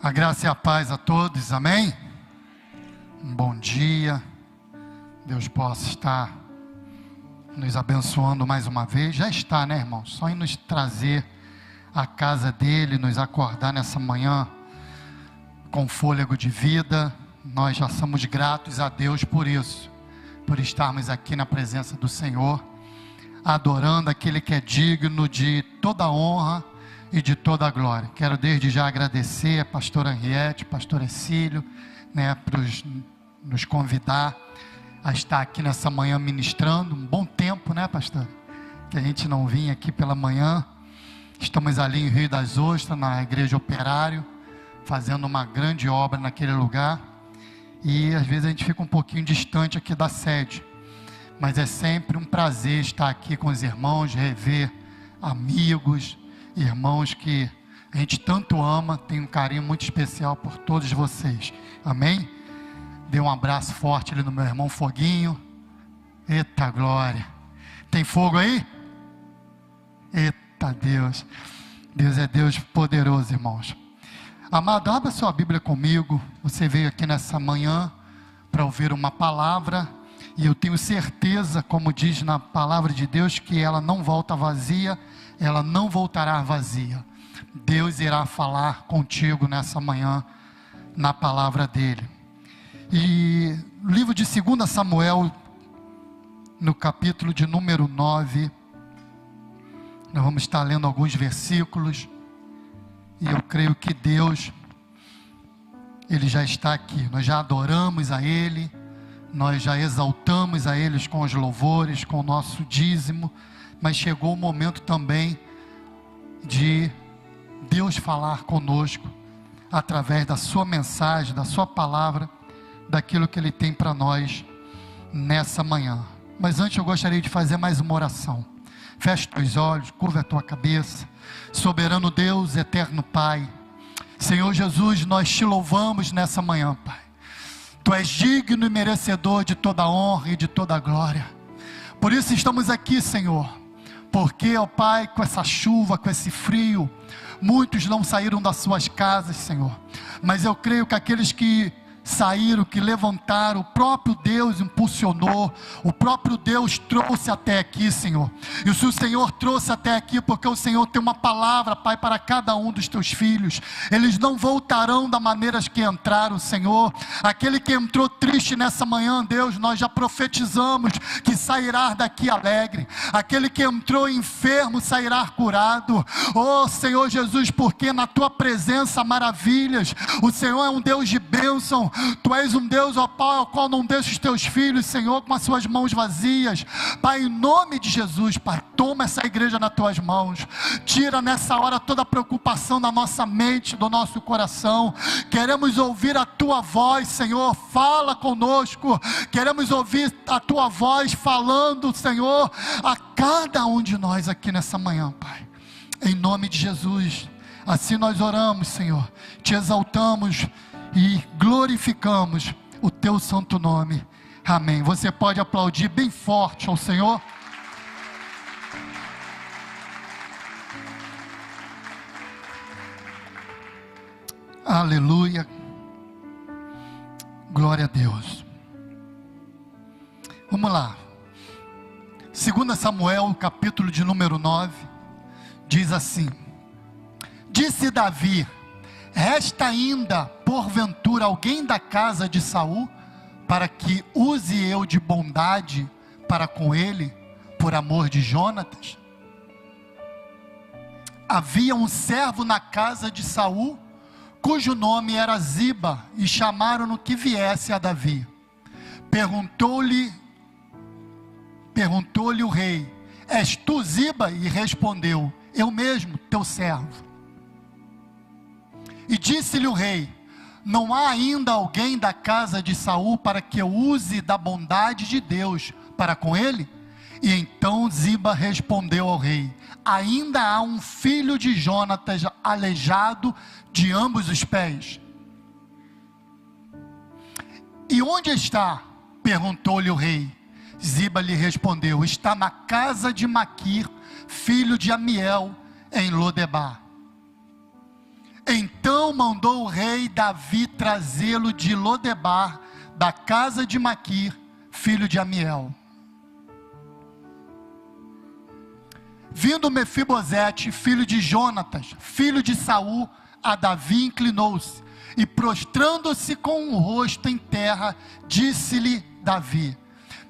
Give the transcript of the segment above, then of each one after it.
A graça e a paz a todos, amém? Um bom dia, Deus possa estar nos abençoando mais uma vez. Já está, né, irmão? Só em nos trazer à casa dele, nos acordar nessa manhã com fôlego de vida. Nós já somos gratos a Deus por isso, por estarmos aqui na presença do Senhor, adorando aquele que é digno de toda honra e de toda a glória. Quero desde já agradecer a pastora Henriette, pastor Exílio, por nos convidar a estar aqui nessa manhã ministrando. Um bom tempo, pastor? Que a gente não vinha aqui pela manhã. Estamos ali em Rio das Ostras, na Igreja Operário, fazendo uma grande obra naquele lugar. E às vezes a gente fica um pouquinho distante aqui da sede. Mas é sempre um prazer estar aqui com os irmãos, rever amigos, irmãos que a gente tanto ama. Tem um carinho muito especial por todos vocês, amém? Dê um abraço forte ali no meu irmão Foguinho. Eita glória, tem fogo aí? Eita Deus, Deus é Deus poderoso, irmãos. Amado, abra sua Bíblia comigo. Você veio aqui nessa manhã para ouvir uma palavra, e eu tenho certeza, como diz na palavra de Deus, que ela não volta vazia, ela não voltará vazia. Deus irá falar contigo nessa manhã, na palavra dele. E livro de 2 Samuel, no capítulo de número 9, nós vamos estar lendo alguns versículos, e eu creio que Deus, Ele já está aqui. Nós já adoramos a Ele, nós já exaltamos a Ele com os louvores, com o nosso dízimo, mas chegou o momento também de Deus falar conosco, através da sua mensagem, da sua palavra, daquilo que Ele tem para nós nessa manhã. Mas antes eu gostaria de fazer mais uma oração. Feche os olhos, curva a tua cabeça. Soberano Deus, eterno Pai, Senhor Jesus, nós te louvamos nessa manhã, Pai. Tu és digno e merecedor de toda honra e de toda glória. Por isso estamos aqui, Senhor, porque, ó Pai, com essa chuva, com esse frio, muitos não saíram das suas casas, Senhor, mas eu creio que aqueles que saíram, que levantaram, o próprio Deus impulsionou, o próprio Deus trouxe até aqui, Senhor. E se o Senhor trouxe até aqui, porque o Senhor tem uma palavra, Pai, para cada um dos teus filhos. Eles não voltarão da maneira que entraram, Senhor. Aquele que entrou triste nessa manhã, Deus, nós já profetizamos que sairá daqui alegre. Aquele que entrou enfermo sairá curado. Oh Senhor Jesus, porque na tua presença maravilhas. O Senhor é um Deus de bênção. Tu és um Deus, ó Pai, ao qual não deixa os teus filhos, Senhor, com as suas mãos vazias. Pai, em nome de Jesus, Pai, toma essa igreja nas tuas mãos. Tira nessa hora toda a preocupação da nossa mente, do nosso coração. Queremos ouvir a tua voz, Senhor. Fala conosco. Queremos ouvir a tua voz falando, Senhor, a cada um de nós aqui nessa manhã, Pai. Em nome de Jesus. Assim nós oramos, Senhor. Te exaltamos e glorificamos o teu santo nome, amém. Você pode aplaudir bem forte ao Senhor? Aleluia, glória a Deus. Vamos lá, 2 Samuel, capítulo de número 9, diz assim: disse Davi: resta ainda, porventura, alguém da casa de Saul, para que use eu de bondade para com ele, por amor de Jonatas? Havia um servo na casa de Saul, cujo nome era Ziba, e chamaram-no que viesse a Davi. Perguntou-lhe o rei: és tu Ziba? E respondeu: eu mesmo, teu servo. E disse-lhe o rei: não há ainda alguém da casa de Saul para que eu use da bondade de Deus para com ele? E então Ziba respondeu ao rei: ainda há um filho de Jonatas aleijado de ambos os pés. E onde está? Perguntou-lhe o rei. Ziba lhe respondeu: está na casa de Maquir, filho de Amiel, em Lodebar. Então Então mandou o rei Davi trazê-lo de Lodebar, da casa de Maquir, filho de Amiel. Vindo Mefibosete, filho de Jonatas, filho de Saul, a Davi inclinou-se, e prostrando-se com o rosto em terra, disse-lhe Davi: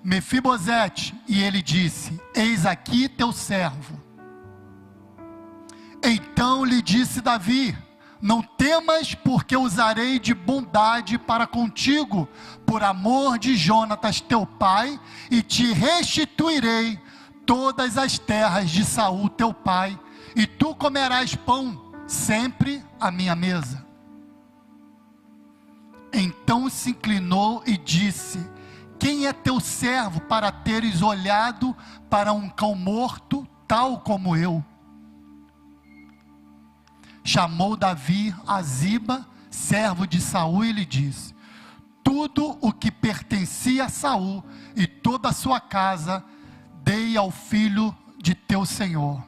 Mefibosete, e ele disse: eis aqui teu servo. Então lhe disse Davi: não temas, porque usarei de bondade para contigo, por amor de Jonatas teu pai, e te restituirei todas as terras de Saul teu pai, e tu comerás pão sempre à minha mesa. Então se inclinou e disse: quem é teu servo para teres olhado para um cão morto, tal como eu? Chamou Davi a Ziba, servo de Saul, e lhe disse: tudo o que pertencia a Saul e toda a sua casa, dei ao filho de teu senhor.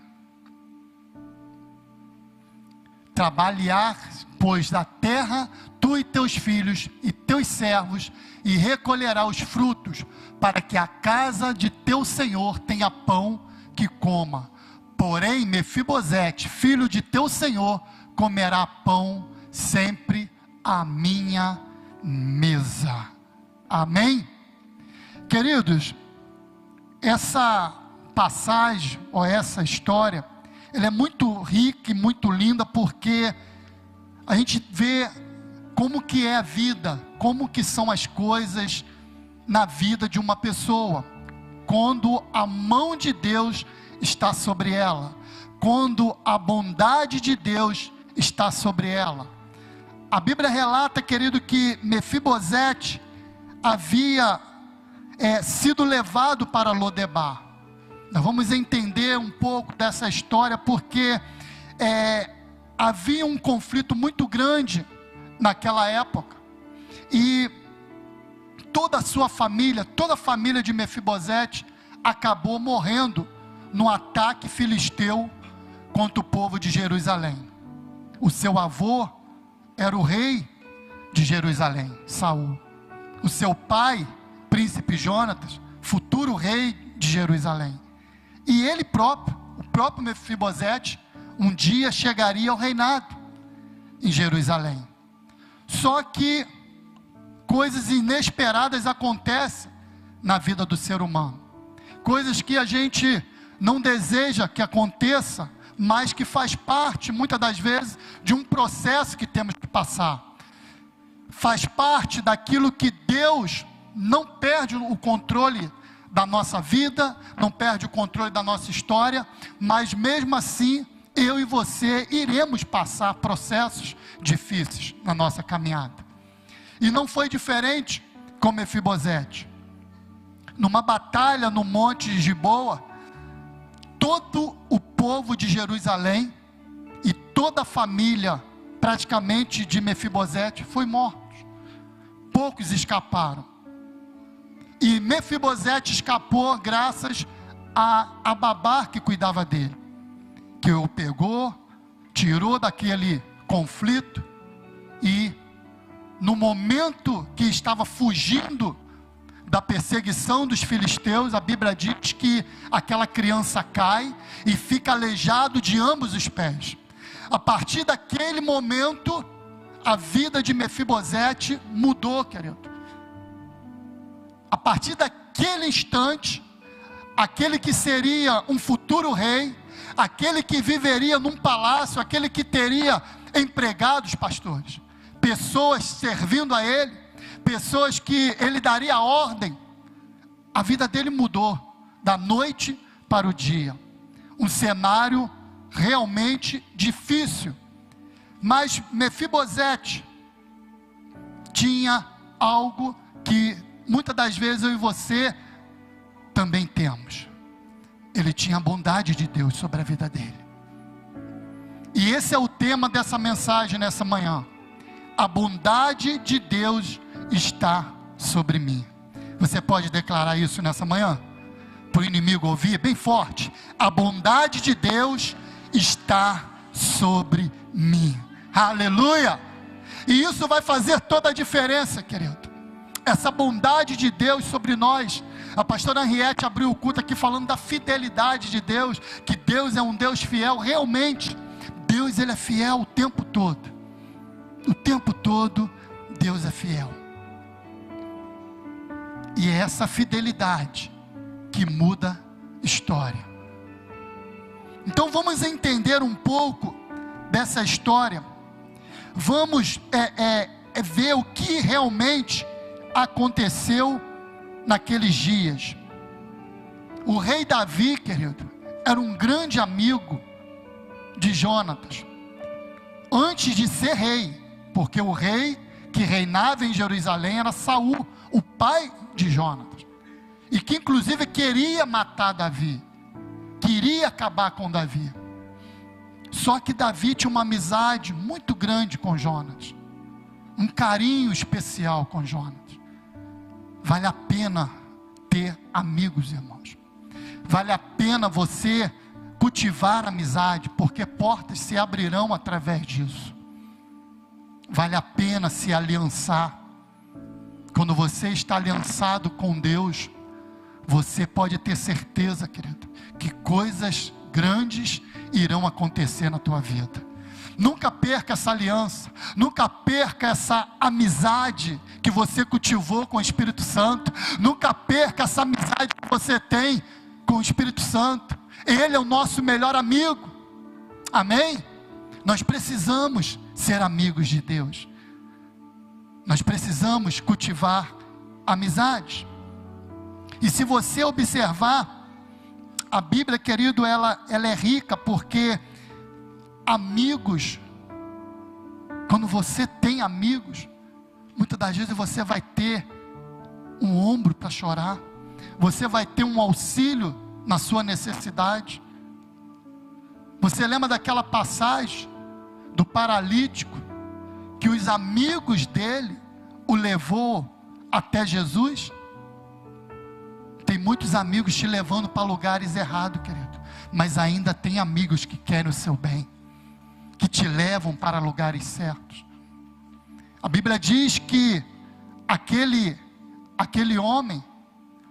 Trabalhar, pois, da terra, tu e teus filhos e teus servos, e recolherá os frutos, para que a casa de teu senhor tenha pão que coma. Porém, Mefibosete, filho de teu senhor, comerá pão sempre à minha mesa. Amém? Queridos, essa passagem, ou essa história, ela é muito rica e muito linda, porque a gente vê como que é a vida, como que são as coisas na vida de uma pessoa, quando a mão de Deus está sobre ela, quando a bondade de Deus está sobre ela. A Bíblia relata, querido, que Mefibosete havia sido levado para Lodebar. Nós vamos entender um pouco dessa história, porque havia um conflito muito grande naquela época, e toda a sua família, toda a família de Mefibosete acabou morrendo no ataque filisteu contra o povo de Jerusalém. O seu avô era o rei de Jerusalém, Saul. O seu pai, príncipe Jonatas, futuro rei de Jerusalém. E ele próprio, o próprio Mefibosete, um dia chegaria ao reinado em Jerusalém. Só que coisas inesperadas acontecem na vida do ser humano. Coisas que a gente não deseja que aconteça, mas que faz parte, muitas das vezes, de um processo que temos que passar. Faz parte daquilo que Deus não perde o controle da nossa vida, não perde o controle da nossa história, mas mesmo assim, eu e você iremos passar processos difíceis na nossa caminhada. E não foi diferente com Mefibosete. Numa batalha no monte de Giboa, todo o povo de Jerusalém e toda a família praticamente de Mefibosete foi morto. Poucos escaparam. E Mefibosete escapou graças a babá que cuidava dele, que o pegou, tirou daquele conflito, e no momento que estava fugindo da perseguição dos filisteus, a Bíblia diz que aquela criança cai e fica aleijado de ambos os pés. A partir daquele momento, a vida de Mefibosete mudou, querido. A partir daquele instante, aquele que seria um futuro rei, aquele que viveria num palácio, aquele que teria empregados, pastores, pessoas servindo a ele, pessoas que ele daria ordem, a vida dele mudou, da noite para o dia. Um cenário realmente difícil. Mas Mefibosete tinha algo que muitas das vezes eu e você também temos. Ele tinha a bondade de Deus sobre a vida dele. E esse é o tema dessa mensagem nessa manhã. A bondade de Deus está sobre mim. Você pode declarar isso nessa manhã? Para o inimigo ouvir bem forte. A bondade de Deus está sobre mim. Aleluia! E isso vai fazer toda a diferença, querido. Essa bondade de Deus sobre nós. A pastora Henriette abriu o culto aqui falando da fidelidade de Deus, que Deus é um Deus fiel. Realmente, Deus ele é fiel o tempo todo. O tempo todo, Deus é fiel. E é essa fidelidade que muda história. Então vamos entender um pouco dessa história. Vamos ver o que realmente aconteceu naqueles dias. O rei Davi, querido, era um grande amigo de Jonatas, antes de ser rei, porque o rei que reinava em Jerusalém era Saul, o pai de Jonatas, e que inclusive queria matar Davi, queria acabar com Davi. Só que Davi tinha uma amizade muito grande com Jonatas, um carinho especial com Jonatas. Vale a pena ter amigos, irmãos. Vale a pena você cultivar amizade, porque portas se abrirão através disso. Vale a pena se aliançar. Quando você está aliançado com Deus, você pode ter certeza, querido, que coisas grandes irão acontecer na tua vida. Nunca perca essa aliança, nunca perca essa amizade que você cultivou com o Espírito Santo, nunca perca essa amizade que você tem com o Espírito Santo. Ele é o nosso melhor amigo, amém? Nós precisamos ser amigos de Deus, nós precisamos cultivar amizades. E se você observar, a Bíblia, querido, ela é rica, porque amigos, quando você tem amigos, muitas das vezes você vai ter um ombro para chorar, você vai ter um auxílio na sua necessidade. Você lembra daquela passagem do paralítico, que os amigos dele o levou até Jesus? Tem muitos amigos te levando para lugares errados, querido, mas ainda tem amigos que querem o seu bem, que te levam para lugares certos. A Bíblia diz que aquele homem,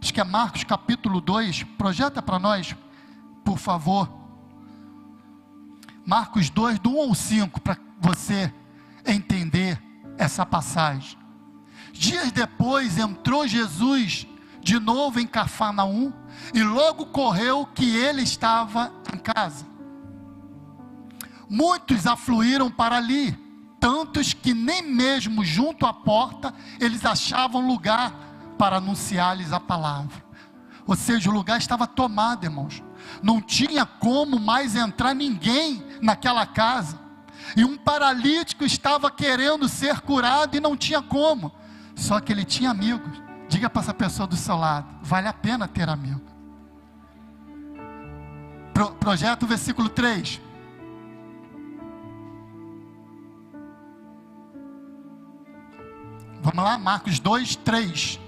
acho que é Marcos capítulo 2, projeta para nós, por favor, Marcos 2, do 1 ao 5, para você entender essa passagem. Dias depois entrou Jesus de novo em Cafarnaum, e logo correu que ele estava em casa. Muitos afluíram para ali, tantos que nem mesmo junto à porta eles achavam lugar para anunciar-lhes a palavra. Ou seja, o lugar estava tomado, irmãos. Não tinha como mais entrar ninguém naquela casa. E um paralítico estava querendo ser curado e não tinha como. Só que ele tinha amigos. Diga para essa pessoa do seu lado: vale a pena ter amigo. Projeta o versículo 3. Vamos lá, Marcos 2, 3.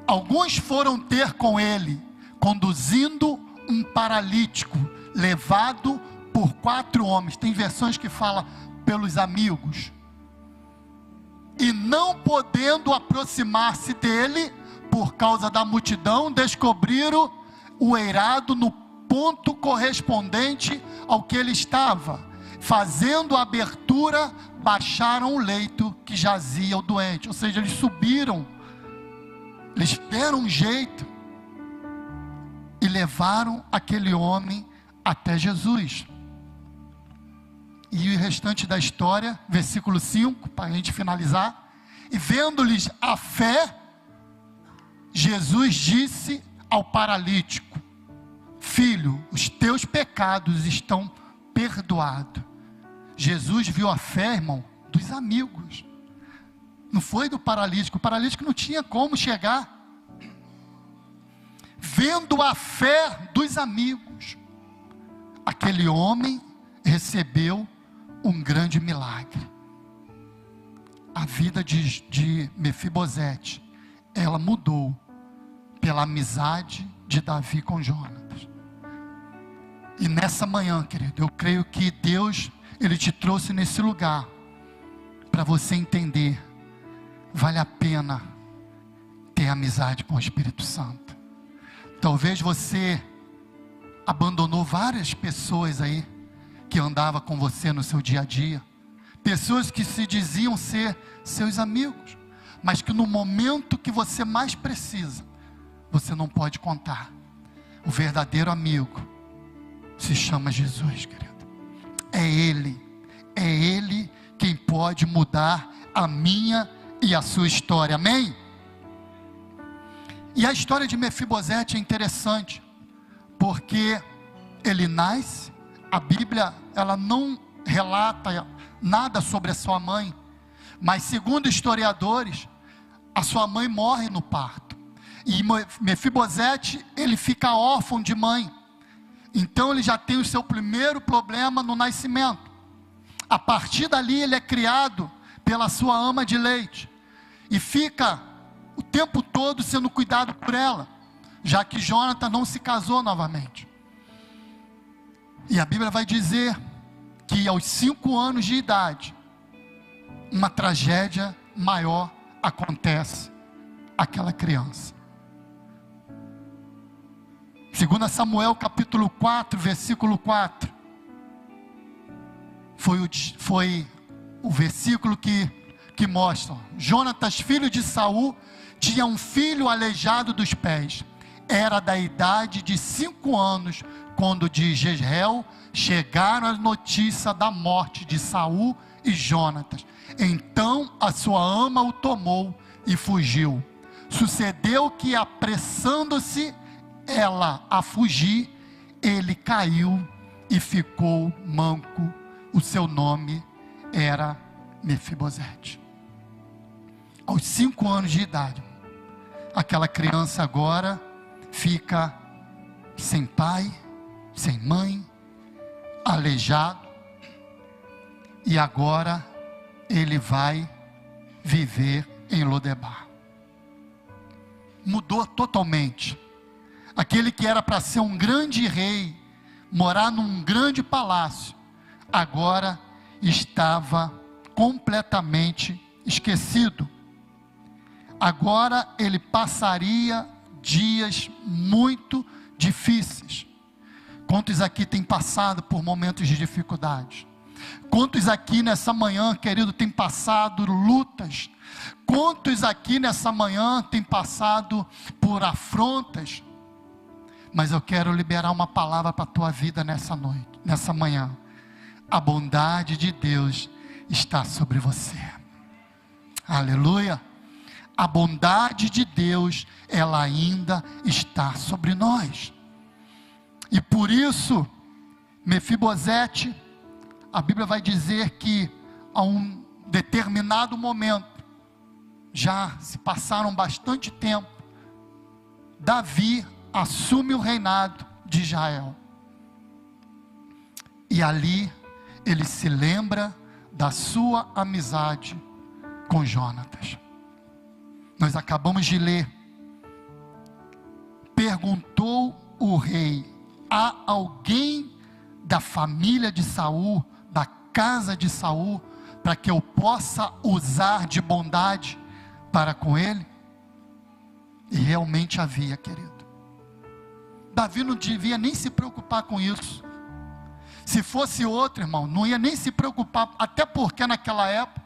Alguns foram ter com ele, conduzindo um paralítico, levado por 4 homens. Tem versões que falam pelos amigos. E não podendo aproximar-se dele, por causa da multidão, descobriram o eirado no ponto correspondente ao que ele estava. Fazendo a abertura, baixaram o leito que jazia o doente. Ou seja, eles subiram, eles deram um jeito e levaram aquele homem até Jesus. E o restante da história, versículo 5, para a gente finalizar. E vendo-lhes a fé, Jesus disse ao paralítico: filho, os teus pecados estão perdoados. Jesus viu a fé, irmão, dos amigos. Não foi do paralítico. O paralítico não tinha como chegar. Vendo a fé dos amigos, aquele homem recebeu um grande milagre. A vida de Mefibosete, ela mudou pela amizade de Davi com Jonatas. E nessa manhã, querido, eu creio que Deus Ele te trouxe nesse lugar para você entender, vale a pena ter amizade com o Espírito Santo. Talvez você abandonou várias pessoas aí que andavam com você no seu dia a dia, pessoas que se diziam ser seus amigos, mas que no momento que você mais precisa, você não pode contar. O verdadeiro amigo se chama Jesus, querido. É Ele quem pode mudar a minha e a sua história, amém? E a história de Mefibosete é interessante, porque ele nasce, a Bíblia ela não relata nada sobre a sua mãe, mas segundo historiadores, a sua mãe morre no parto, e Mefibosete, ele fica órfão de mãe, então ele já tem o seu primeiro problema no nascimento. A partir dali ele é criado pela sua ama de leite, e fica o tempo todo sendo cuidado por ela, já que Jonathan não se casou novamente. E a Bíblia vai dizer que aos 5 anos de idade, uma tragédia maior acontece àquela criança. 2 Samuel capítulo 4, versículo 4, foi o versículo que mostra, Jonatas, filho de Saul, tinha um filho aleijado dos pés, era da idade de 5 anos, quando de Jezreel chegaram as notícias da morte de Saul e Jonatas. Então a sua ama o tomou e fugiu. Sucedeu que, apressando-se ela a fugir, ele caiu e ficou manco. O seu nome era Mefibosete. Aos 5 anos de idade, aquela criança agora fica sem pai, sem mãe, aleijado, e agora ele vai viver em Lodebar. Mudou totalmente. Aquele que era para ser um grande rei, morar num grande palácio, agora estava completamente esquecido. Agora ele passaria dias muito difíceis. Quantos aqui têm passado por momentos de dificuldade? Quantos aqui nessa manhã, querido, têm passado lutas? Quantos aqui nessa manhã têm passado por afrontas? Mas eu quero liberar uma palavra para a tua vida nessa noite, nessa manhã. A bondade de Deus está sobre você. Aleluia. A bondade de Deus, ela ainda está sobre nós. E por isso, Mefibosete, a Bíblia vai dizer que a um determinado momento, já se passaram bastante tempo, Davi assume o reinado de Israel. E ali, ele se lembra da sua amizade com Jonatas. Nós acabamos de ler. Perguntou o rei: há alguém da família de Saul, da casa de Saul, para que eu possa usar de bondade para com ele? E realmente havia, querido. Davi não devia nem se preocupar com isso. Se fosse outro, irmão, não ia nem se preocupar, até porque naquela época,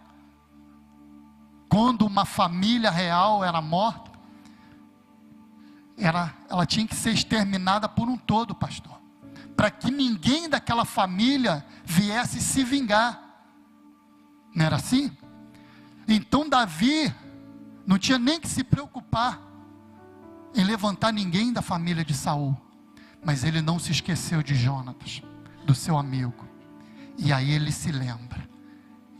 quando uma família real era morta, ela tinha que ser exterminada por um todo, pastor, para que ninguém daquela família viesse se vingar. Não era assim? Então Davi não tinha nem que se preocupar em levantar ninguém da família de Saul, mas ele não se esqueceu de Jonatas, do seu amigo. E aí ele se lembra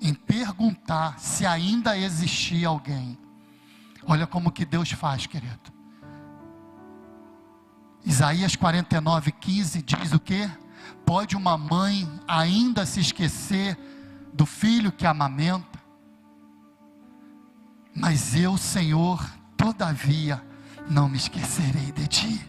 em perguntar se ainda existia alguém. Olha como que Deus faz, querido. Isaías 49:15 diz o quê? Pode uma mãe ainda se esquecer do filho que amamenta? Mas eu, Senhor, todavia não me esquecerei de ti.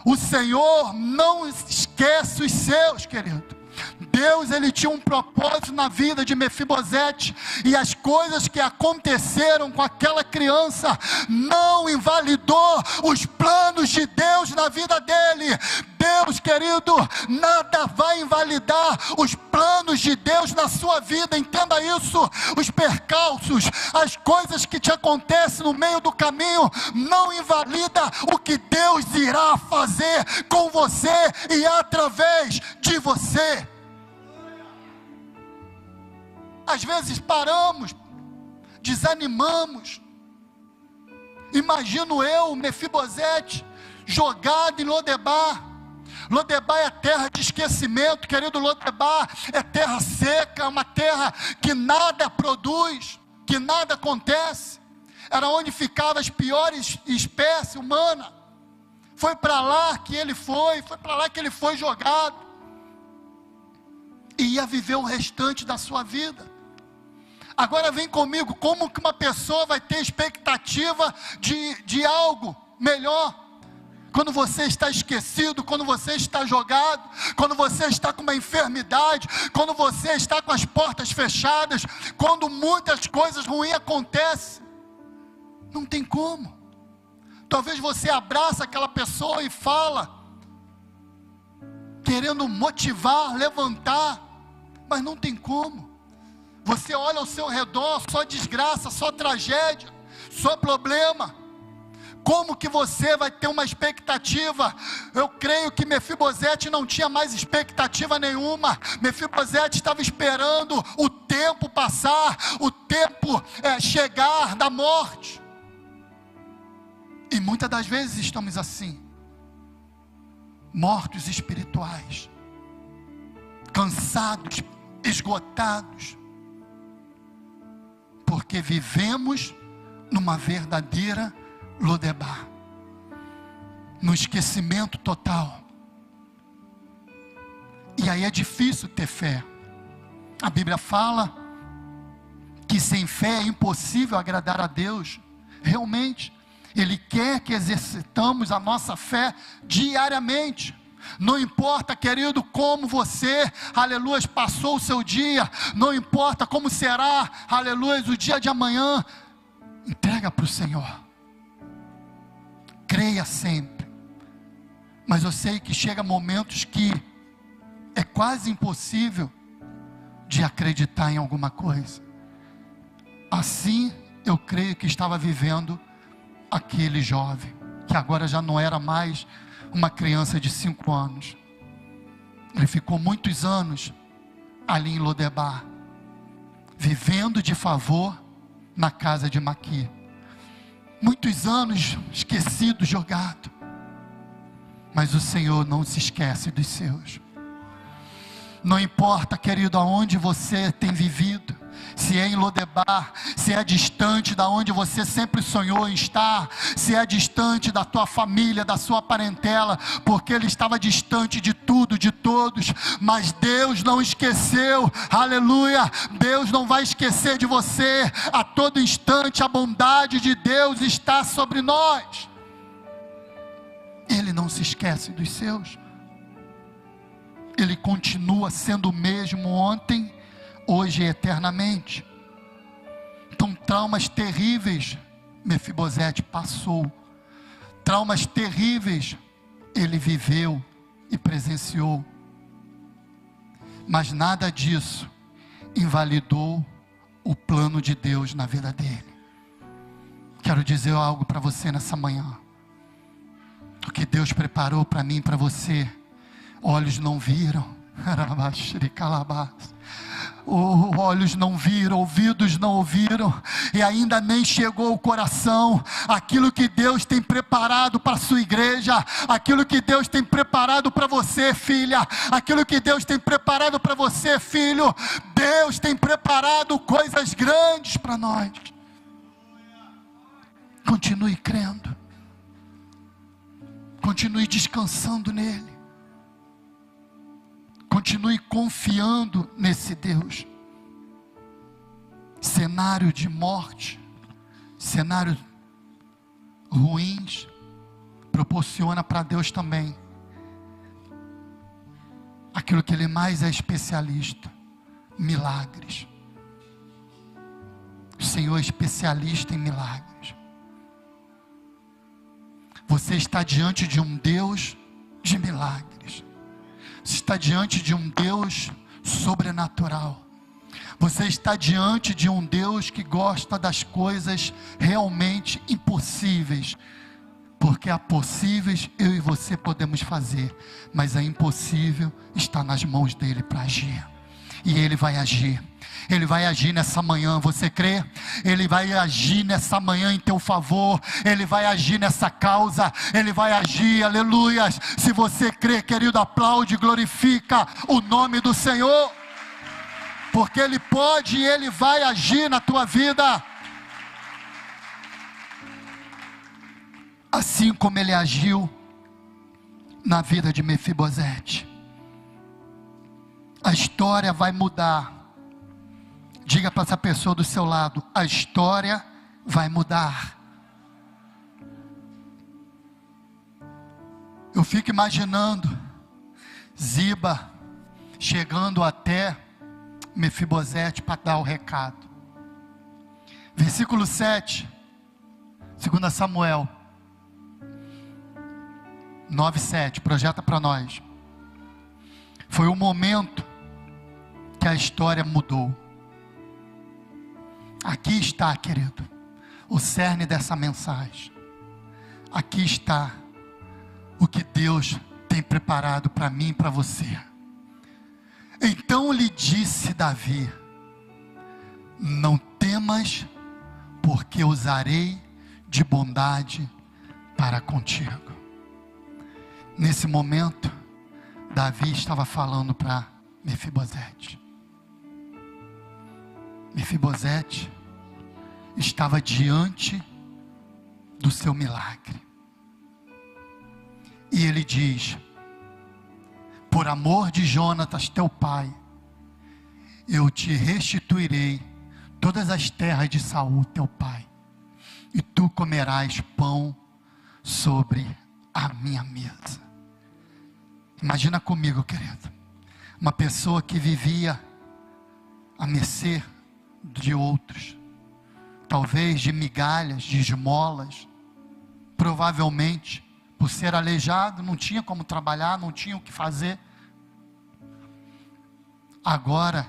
O Senhor não esquece os seus, querido. Deus, ele tinha um propósito na vida de Mefibosete, e as coisas que aconteceram com aquela criança não invalidou os planos de Deus na vida dele. Deus, querido, nada vai invalidar os planos de Deus na sua vida, entenda isso. Os percalços, as coisas que te acontecem no meio do caminho, não invalida o que Deus irá fazer com você e através de você. Às vezes paramos, desanimamos. Imagino eu, Mefibosete, jogado em Lodebar. Lodebar é terra de esquecimento, querido. Lodebar é terra seca, uma terra que nada produz, que nada acontece. Era onde ficavam as piores espécies humanas. Foi para lá que ele foi para lá que ele foi jogado. E ia viver o restante da sua vida. Agora vem comigo, como que uma pessoa vai ter expectativa de algo melhor? Quando você está esquecido, quando você está jogado, quando você está com uma enfermidade, quando você está com as portas fechadas, quando muitas coisas ruins acontecem, não tem como. Talvez você abraça aquela pessoa e fala, querendo motivar, levantar, mas não tem como. Você olha ao seu redor, só desgraça, só tragédia, só problema. Como que você vai ter uma expectativa? Eu creio que Mefibosete não tinha mais expectativa nenhuma. Mefibosete estava esperando o tempo passar, o tempo chegar da morte. E muitas das vezes estamos assim, mortos espirituais, cansados, esgotados, porque vivemos numa verdadeira Lodebar, no esquecimento total. E aí é difícil ter fé. A Bíblia fala que sem fé é impossível agradar a Deus. Realmente, Ele quer que exercitamos a nossa fé diariamente. Não importa, querido, como você, aleluia, passou o seu dia, não importa como será, aleluia, o dia de amanhã, entrega para o Senhor. Creia sempre. Mas eu sei que chega momentos que é quase impossível de acreditar em alguma coisa. Assim eu creio que estava vivendo aquele jovem, que agora já não era mais uma criança de 5 anos. Ele ficou muitos anos ali em Lodebar, vivendo de favor na casa de Maqui. Muitos anos esquecido, jogado. Mas o Senhor não se esquece dos seus. Não importa, querido, aonde você tem vivido, se é em Lodebar, se é distante da onde você sempre sonhou em estar, se é distante da tua família, da sua parentela, porque ele estava distante de tudo, de todos, mas Deus não esqueceu, aleluia. Deus não vai esquecer de você. A todo instante a bondade de Deus está sobre nós. Ele não se esquece dos seus. Ele continua sendo o mesmo ontem, hoje e eternamente. Então traumas terríveis Mefibosete passou, traumas terríveis ele viveu e presenciou, mas nada disso invalidou o plano de Deus na vida dele. Quero dizer algo para você nessa manhã. O que Deus preparou para mim e para você, olhos não viram, olhos não viram, ouvidos não ouviram, e ainda nem chegou ao coração, aquilo que Deus tem preparado para a sua igreja, aquilo que Deus tem preparado para você, filha, aquilo que Deus tem preparado para você, filho. Deus tem preparado coisas grandes para nós. Continue crendo, continue descansando nele, continue confiando nesse Deus. Cenário de morte, cenários ruins, proporciona para Deus também aquilo que Ele mais é especialista: milagres. O Senhor é especialista em milagres. Você está diante de um Deus de milagres. Você está diante de um Deus sobrenatural. Você está diante de um Deus que gosta das coisas realmente impossíveis. Porque há possíveis eu e você podemos fazer, mas a impossível está nas mãos dele para agir. E Ele vai agir. Ele vai agir nessa manhã, você crê? Ele vai agir nessa manhã em teu favor. Ele vai agir nessa causa. Ele vai agir, aleluias. Se você crê, querido, aplaude, glorifica o nome do Senhor. Porque Ele pode e Ele vai agir na tua vida. Assim como Ele agiu na vida de Mefibosete. A história vai mudar. Diga para essa pessoa do seu lado: a história vai mudar. Eu fico imaginando Ziba chegando até Mefibosete para dar o recado. Versículo 7, 2 Samuel 9:7, projeta para nós. Foi o momento que a história mudou. Aqui está, querido, o cerne dessa mensagem. Aqui está o que Deus tem preparado para mim e para você. Então lhe disse Davi: não temas, porque usarei de bondade para contigo. Nesse momento, Davi estava falando para Mefibosete. Mefibosete estava diante do seu milagre. E ele diz: por amor de Jonatas teu pai, eu te restituirei todas as terras de Saul teu pai, e tu comerás pão sobre a minha mesa. Imagina comigo, querido, uma pessoa que vivia à mercê de outros, talvez de migalhas, de esmolas. Provavelmente, por ser aleijado, não tinha como trabalhar, não tinha o que fazer. Agora,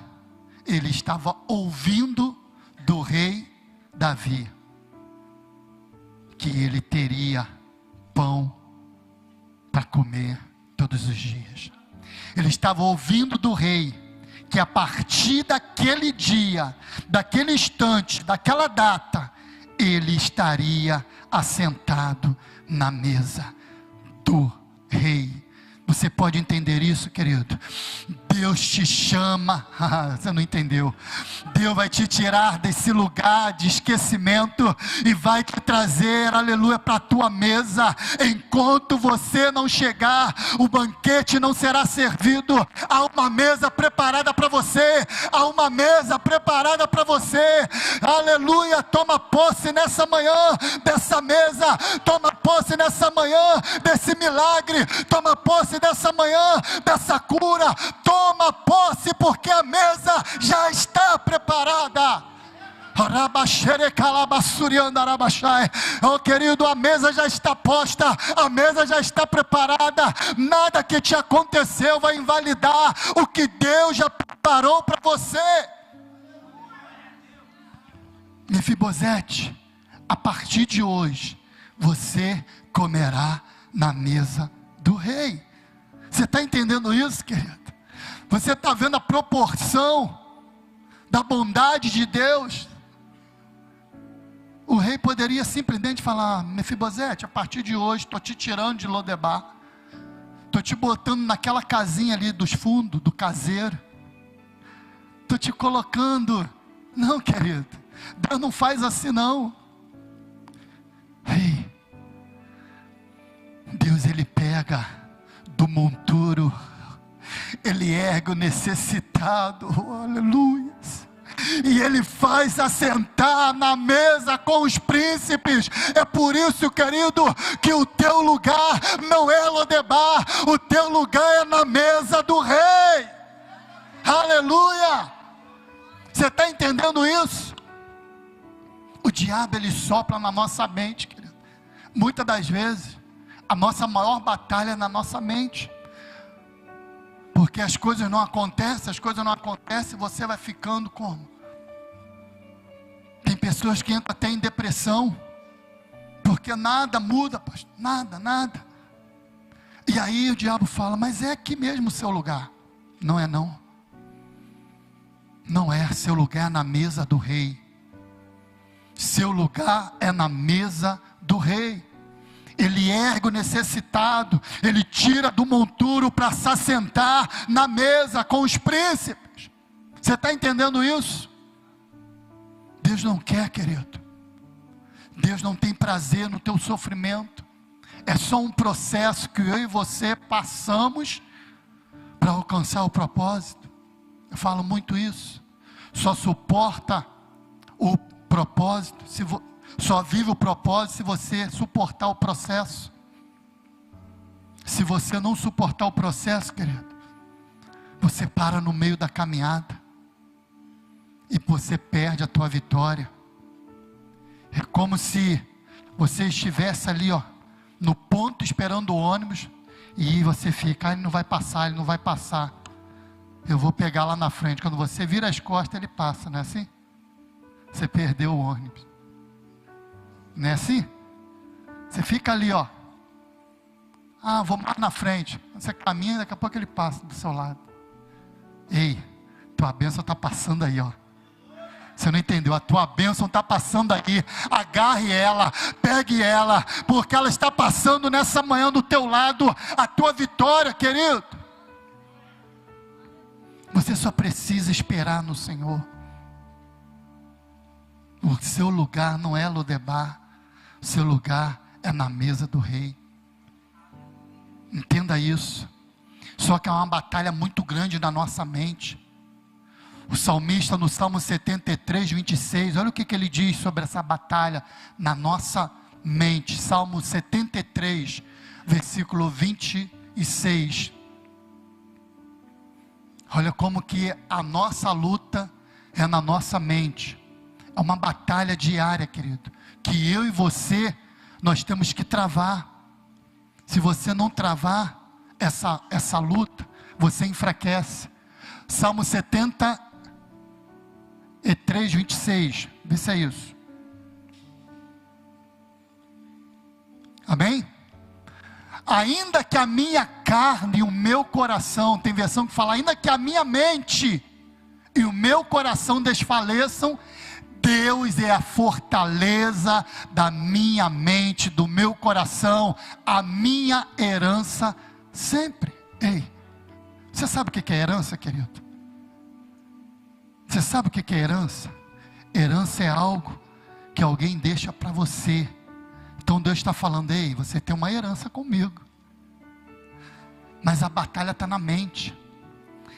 ele estava ouvindo do rei Davi que ele teria pão para comer todos os dias. Ele estava ouvindo do rei que a partir daquele dia, daquele instante, daquela data, ele estaria assentado na mesa do rei. Você pode entender isso, querido? Deus te chama, você não entendeu? Deus vai te tirar desse lugar de esquecimento e vai te trazer, aleluia, para a tua mesa. Enquanto você não chegar, o banquete não será servido. Há uma mesa preparada para você, há uma mesa preparada para você, aleluia. Toma posse nessa manhã dessa mesa, toma posse nessa manhã desse milagre, toma posse dessa manhã dessa cura, toma posse, porque a mesa já está preparada. Oh, querido, a mesa já está posta, a mesa já está preparada. Nada que te aconteceu vai invalidar o que Deus já preparou para você. Mefibosete, a partir de hoje você comerá na mesa do rei. Você está entendendo isso, querido? Você está vendo a proporção da bondade de Deus? O rei poderia simplesmente falar: Mefibosete, a partir de hoje estou te tirando de Lodebar, estou te botando naquela casinha ali dos fundos, do caseiro, estou te colocando. Não, querido, Deus não faz assim não. Ei, Deus, Ele pega do monturo, Ele ergue o necessitado, aleluia. e Ele faz assentar na mesa com os príncipes. É por isso, querido, que o teu lugar não é Lodebar, o teu lugar é na mesa do Rei. Aleluia! Você está entendendo isso? O diabo, ele sopra na nossa mente, querido. Muitas das vezes, a nossa maior batalha é na nossa mente. Porque as coisas não acontecem, você vai ficando como? Tem pessoas que entram até em depressão, porque nada muda, pastor, nada. E aí o diabo fala, mas é aqui mesmo o seu lugar. Não é não. Não é, seu lugar é na mesa do Rei. Seu lugar é na mesa do Rei. Ele ergue o necessitado, ele tira do monturo para se assentar na mesa com os príncipes. Você está entendendo isso? Deus não quer, querido. Deus não tem prazer no teu sofrimento. É só um processo que eu e você passamos para alcançar o propósito. Eu falo muito isso. Só suporta o propósito, só vive o propósito se você suportar o processo. Se você não suportar o processo, querido, você para no meio da caminhada e você perde a tua vitória. É como se você estivesse ali, no ponto esperando o ônibus, e você fica, ele não vai passar, eu vou pegar lá na frente. Quando você vira as costas, ele passa, não é assim? Você perdeu o ônibus. Não é assim? Você fica ali, vou mais na frente. Você caminha, daqui a pouco ele passa do seu lado. Ei, tua bênção está passando aí, Você não entendeu? A tua bênção está passando aí. Agarre ela, pegue ela, porque ela está passando nessa manhã do teu lado. A tua vitória, querido. Você só precisa esperar no Senhor. O seu lugar não é Lodebar, o seu lugar é na mesa do Rei. Entenda isso. Só que é uma batalha muito grande na nossa mente. O salmista no Salmo 73, 26, olha o que ele diz sobre essa batalha na nossa mente. Salmo 73, versículo 26. Olha como que a nossa luta é na nossa mente. É uma batalha diária, querido, que eu e você, nós temos que travar. Se você não travar essa luta, você enfraquece. Salmo 73, 26, vê se é isso. Amém? Ainda que a minha carne e o meu coração, tem versão que fala, ainda que a minha mente e o meu coração desfaleçam, Deus é a fortaleza da minha mente, do meu coração, a minha herança sempre. Ei, você sabe o que é herança, querido? Você sabe o que é herança? Herança é algo que alguém deixa para você. Então Deus está falando, ei, você tem uma herança comigo. Mas a batalha está na mente.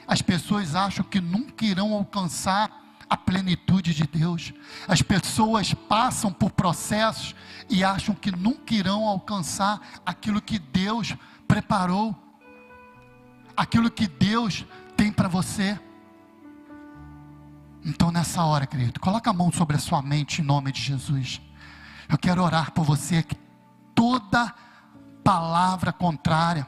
As pessoas acham que nunca irão alcançar a plenitude de Deus. As pessoas passam por processos e acham que nunca irão alcançar aquilo que Deus preparou, aquilo que Deus tem para você. Então nessa hora, querido, coloca a mão sobre a sua mente em nome de Jesus. Eu quero orar por você, que toda palavra contrária,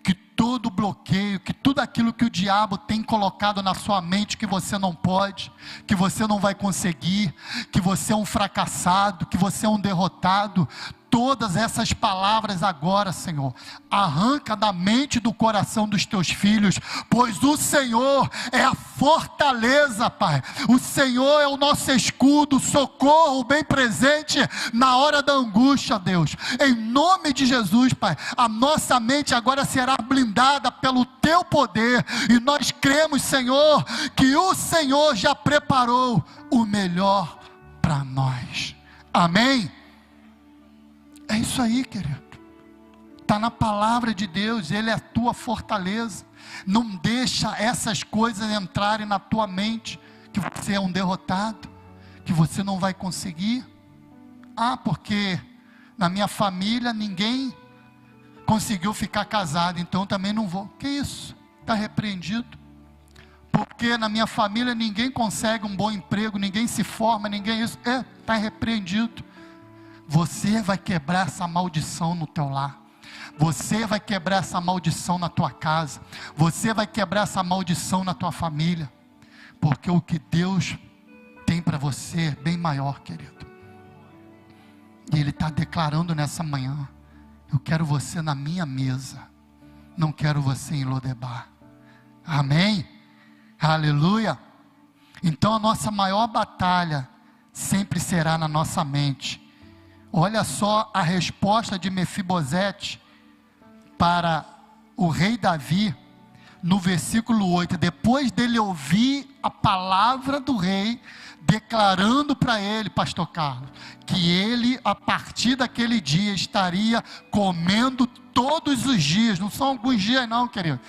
que todo bloqueio, que tudo aquilo que o diabo tem colocado na sua mente, que você não pode, que você não vai conseguir, que você é um fracassado, que você é um derrotado, todas essas palavras agora, Senhor, arranca da mente e do coração dos teus filhos, pois o Senhor é a fortaleza, Pai. O Senhor é o nosso escudo, socorro bem presente na hora da angústia, Deus. Em nome de Jesus, Pai, a nossa mente agora será blindada pelo teu poder, e nós cremos, Senhor, que o Senhor já preparou o melhor para nós. Amém? É isso aí, querido. Está na palavra de Deus. Ele é a tua fortaleza. Não deixa essas coisas entrarem na tua mente, que você é um derrotado, que você não vai conseguir. Ah, porque na minha família ninguém conseguiu ficar casado, então também não vou. Que isso? Está repreendido. Porque na minha família ninguém consegue um bom emprego, ninguém se forma, ninguém isso. Está repreendido. Você vai quebrar essa maldição no teu lar. Você vai quebrar essa maldição na tua casa. Você vai quebrar essa maldição na tua família. Porque o que Deus tem para você é bem maior, querido. E Ele está declarando nessa manhã: eu quero você na minha mesa, não quero você em Lodebar. Amém? Aleluia. Então a nossa maior batalha sempre será na nossa mente. Olha só a resposta de Mefibosete para o rei Davi, no versículo 8, depois dele ouvir a palavra do rei, declarando para ele, pastor Carlos, que ele a partir daquele dia estaria comendo todos os dias, não são alguns dias não, querido.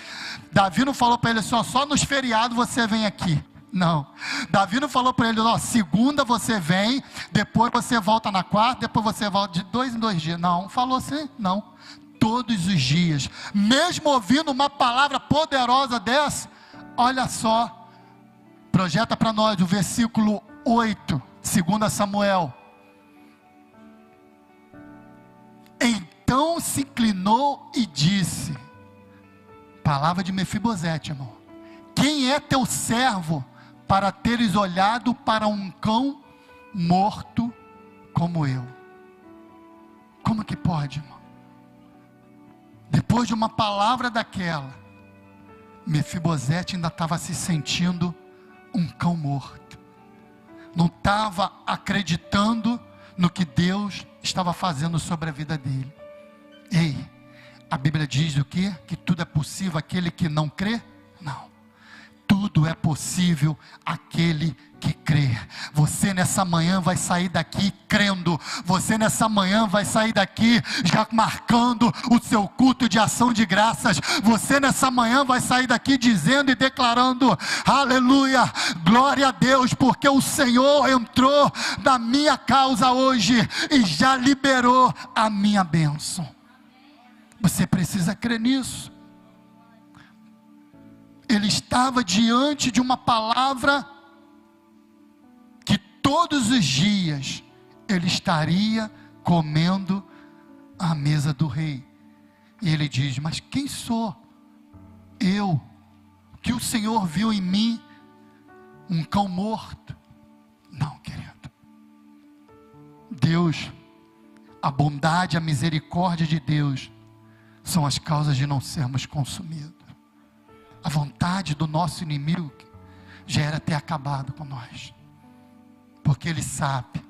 Davi não falou para ele assim, só nos feriados você vem aqui. Não, Davi não falou para ele, segunda você vem, depois você volta na quarta, depois você volta de 2 em 2 dias. Não, falou assim, não, todos os dias, mesmo ouvindo uma palavra poderosa dessa. Olha só, projeta para nós o versículo 8, 2 Samuel. Então se inclinou e disse, palavra de Mefibosete, irmão, quem é teu servo para teres olhado para um cão morto como eu? Como que pode, irmão? Depois de uma palavra daquela, Mefibosete ainda estava se sentindo um cão morto. Não estava acreditando no que Deus estava fazendo sobre a vida dele. Ei, a Bíblia diz o quê? Que tudo é possível àquele que não crê? Não. Tudo é possível àquele que crê. Você nessa manhã vai sair daqui crendo. Você nessa manhã vai sair daqui já marcando o seu culto de ação de graças. Você nessa manhã vai sair daqui dizendo e declarando, aleluia, glória a Deus, porque o Senhor entrou na minha causa hoje e já liberou a minha bênção. Você precisa crer nisso. Ele estava diante de uma palavra que todos os dias ele estaria comendo à mesa do rei. E ele diz, mas quem sou eu, que o Senhor viu em mim um cão morto? Não, querido. Deus, a bondade, a misericórdia de Deus são as causas de não sermos consumidos. A vontade do nosso inimigo já era ter acabado com nós, porque ele sabe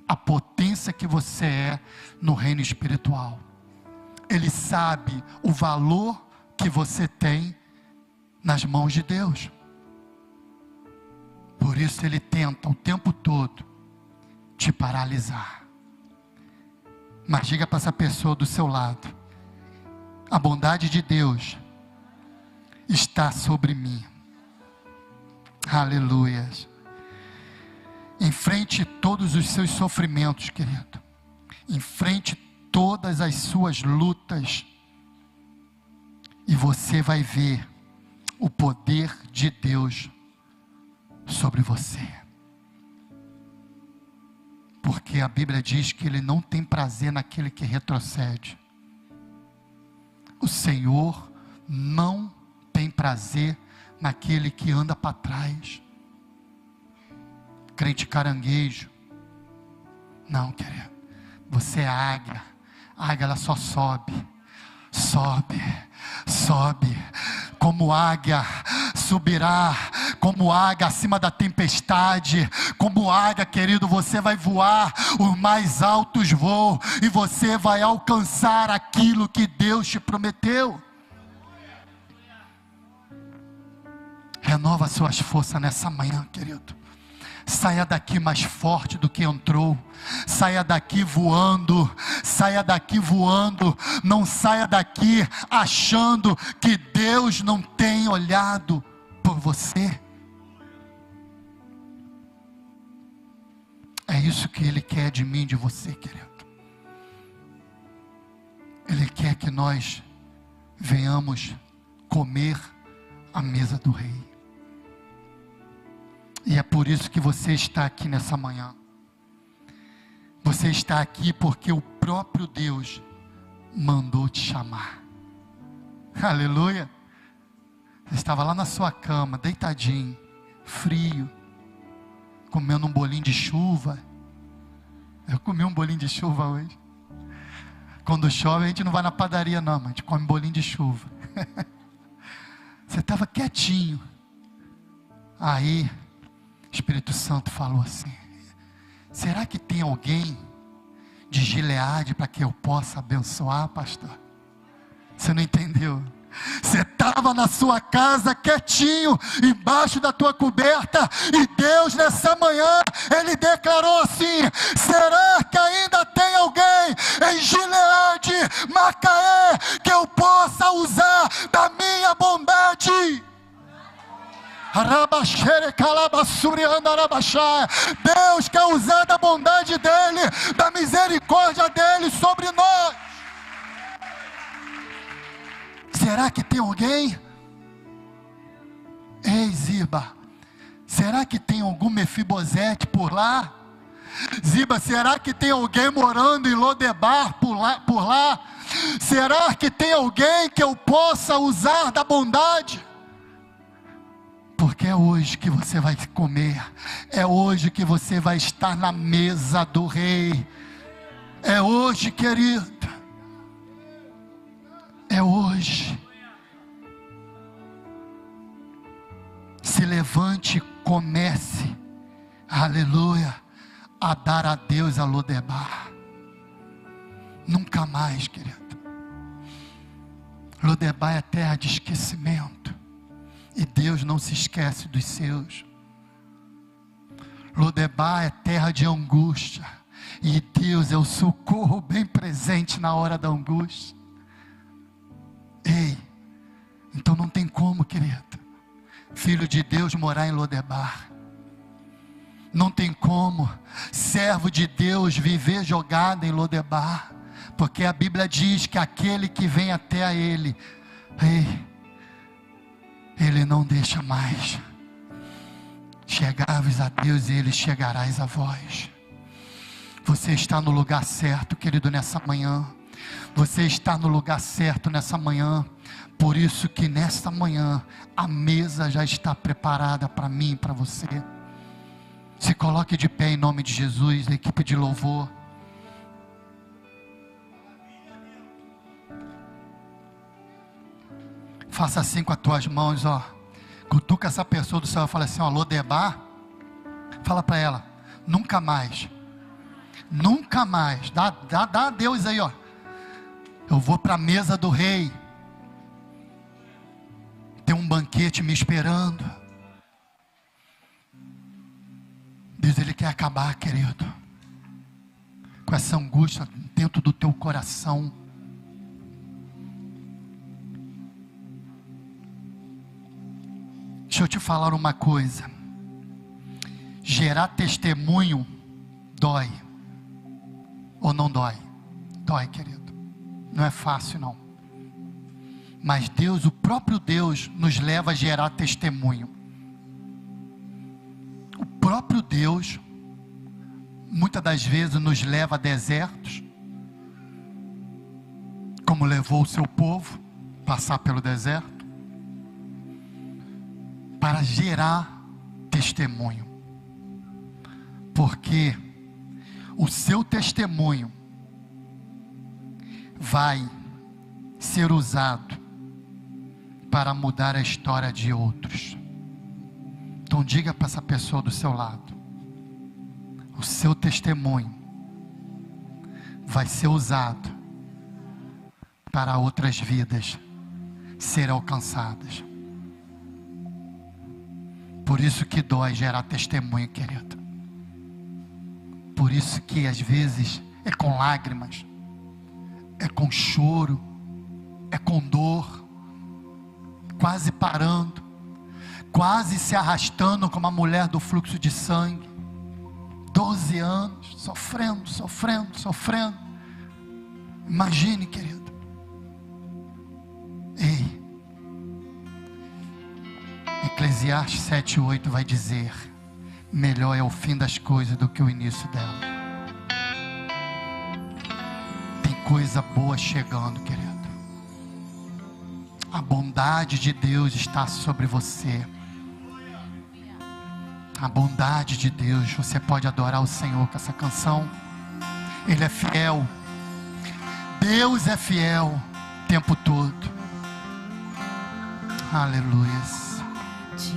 a potência que você é no reino espiritual. Ele sabe o valor que você tem nas mãos de Deus. Por isso ele tenta o tempo todo te paralisar. Mas diga para essa pessoa do seu lado, a bondade de Deus está sobre mim. Aleluia. Enfrente todos os seus sofrimentos, querido. Enfrente todas as suas lutas. E você vai ver o poder de Deus sobre você. Porque a Bíblia diz que Ele não tem prazer naquele que retrocede. O Senhor não tem prazer naquele que anda para trás. Crente caranguejo. Não, querido. Você é águia. A águia ela só sobe. Sobe. Sobe. Como águia subirá. Como águia acima da tempestade. Como águia, querido, você vai voar os mais altos voos. E você vai alcançar aquilo que Deus te prometeu. Renova suas forças nessa manhã, querido. Saia daqui mais forte do que entrou. Saia daqui voando. Saia daqui voando. Não saia daqui achando que Deus não tem olhado por você. isso que Ele quer de mim, de você, querido. Ele quer que nós venhamos comer à mesa do Rei. E é por isso que você está aqui nessa manhã. Você está aqui porque o próprio Deus mandou te chamar. Aleluia. Você estava lá na sua cama, deitadinho, frio, comendo um bolinho de chuva. Eu comi um bolinho de chuva hoje. Quando chove a gente não vai na padaria não, mas a gente come bolinho de chuva. Você estava quietinho. Aí o Espírito Santo falou assim: será que tem alguém de Gileade para que eu possa abençoar, pastor? Você não entendeu? Você estava na sua casa quietinho, embaixo da tua coberta, e Deus nessa manhã, Ele declarou assim: será que ainda tem alguém em Gileade, Macaé, que eu possa usar da minha bondade? Deus quer usar da bondade dEle, da misericórdia dEle sobre nós. Será que tem alguém? Ei, Ziba, será que tem algum Mefibosete por lá? Ziba, será que tem alguém morando em Lodebar por lá? Será que tem alguém que eu possa usar da bondade? Porque é hoje que você vai comer, é hoje que você vai estar na mesa do Rei, é hoje, querido, é hoje. Se levante e comece, aleluia, a dar a Deus a Lodebar. Nunca mais, querido. Lodebar é terra de esquecimento, e Deus não se esquece dos seus. Lodebar é terra de angústia, e Deus é o socorro bem presente na hora da angústia. Ei, então não tem como, querido, filho de Deus morar em Lodebar. Não tem como servo de Deus viver jogado em Lodebar, porque a Bíblia diz que aquele que vem até a Ele, ei, Ele não deixa mais. Chegai-vos a Deus e Ele chegarás a vós. Você está no lugar certo, querido, nessa manhã. Você está no lugar certo nessa manhã. Por isso que nessa manhã a mesa já está preparada para mim e para você. Se coloque de pé em nome de Jesus, a equipe de louvor. Faça assim com as tuas mãos, ó. Cutuca essa pessoa do céu e fala assim, ó, Lodebar. Fala para ela, nunca mais. Nunca mais. Dá a Deus aí, ó. Eu vou para a mesa do Rei. Tem um banquete me esperando. Deus, Ele quer acabar, querido, com essa angústia dentro do teu coração. Deixa eu te falar uma coisa. Gerar testemunho dói. Ou não dói? Dói, querido. Não é fácil não. Mas Deus, o próprio Deus, nos leva a gerar testemunho. O próprio Deus, muitas das vezes, nos leva a desertos, como levou o seu povo passar pelo deserto, para gerar testemunho. Porque o seu testemunho vai ser usado para mudar a história de outros. Então diga para essa pessoa do seu lado: o seu testemunho vai ser usado para outras vidas serem alcançadas. Por isso que dói gerar testemunho, querido. Por isso que às vezes é com lágrimas, é com choro, é com dor, quase parando, quase se arrastando como a mulher do fluxo de sangue. 12 anos, sofrendo. Imagine, querido. Ei, Eclesiastes 7:8 vai dizer: melhor é o fim das coisas do que o início dela. Tem coisa boa chegando, querido. A bondade de Deus está sobre você. A bondade de Deus. Você pode adorar o Senhor com essa canção. Ele é fiel. Deus é fiel o tempo todo. Aleluia.